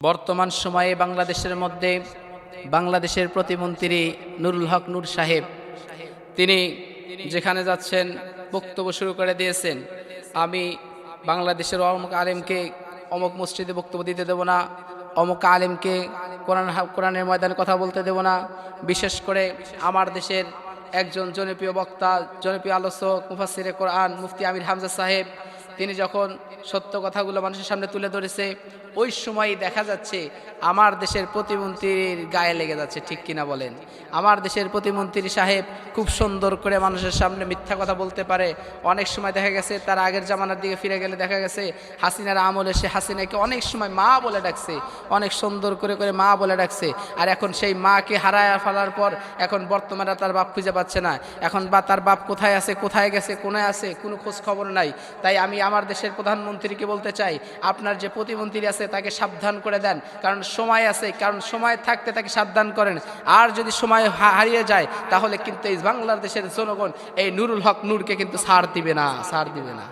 বর্তমান সময়ে বাংলাদেশের মধ্যে বাংলাদেশের প্রতিমন্ত্রী নুরুল হক নূর সাহেব তিনি যেখানে যাচ্ছেন বক্তব্য শুরু করে দিয়েছেন, আমি বাংলাদেশের অমুক আলেমকে অমুক মসজিদে বক্তব্য দিতে দেব না, অমুক আলেমকে কোরআনের ময়দানে কথা বলতে দেব না। বিশেষ করে আমার দেশের একজন জনপ্রিয় বক্তা, জনপ্রিয় আলোচক, মুফাসসিরে কোরআন মুফতি আমির হামজা সাহেব, তিনি যখন সত্য কথাগুলো মানুষের সামনে তুলে ধরেছে, ওই সময়ই দেখা যাচ্ছে আমার দেশের প্রতিমন্ত্রীর গায়ে লেগে যাচ্ছে। ঠিক কিনা বলেন? আমার দেশের প্রতিমন্ত্রী সাহেব খুব সুন্দর করে মানুষের সামনে মিথ্যা কথা বলতে পারে। অনেক সময় দেখা গেছে তার আগের জামানার দিকে ফিরে গেলে দেখা গেছে হাসিনার আমলে সে হাসিনাকে অনেক সময় মা বলে ডাকছে, অনেক সুন্দর করে করে মা বলে ডাকছে। আর এখন সেই মাকে হারায় ফেলার পর এখন বর্তমানে তার বাপ খুঁজে পাচ্ছে না। এখন বা তার বাপ কোথায় আছে, কোথায় গেছে, কোনায় আছে, কোনো খোঁজ খবর নাই। তাই আমি আমার দেশের প্রধানমন্ত্রীকে বলতে চাই, আপনার যে প্রতিমন্ত্রী আছে তাকে সাবধান করে দেন, কারণ সময় আছে, কারণ সময় থাকতে তাকে সাবধান করেন। আর যদি সময় হারিয়ে যায় তাহলে কিন্তু এই বাংলাদেশের জনগণ এই নুরুল হক নূরকে কিন্তু ছাড় দিবে না, ছাড় দিবে না।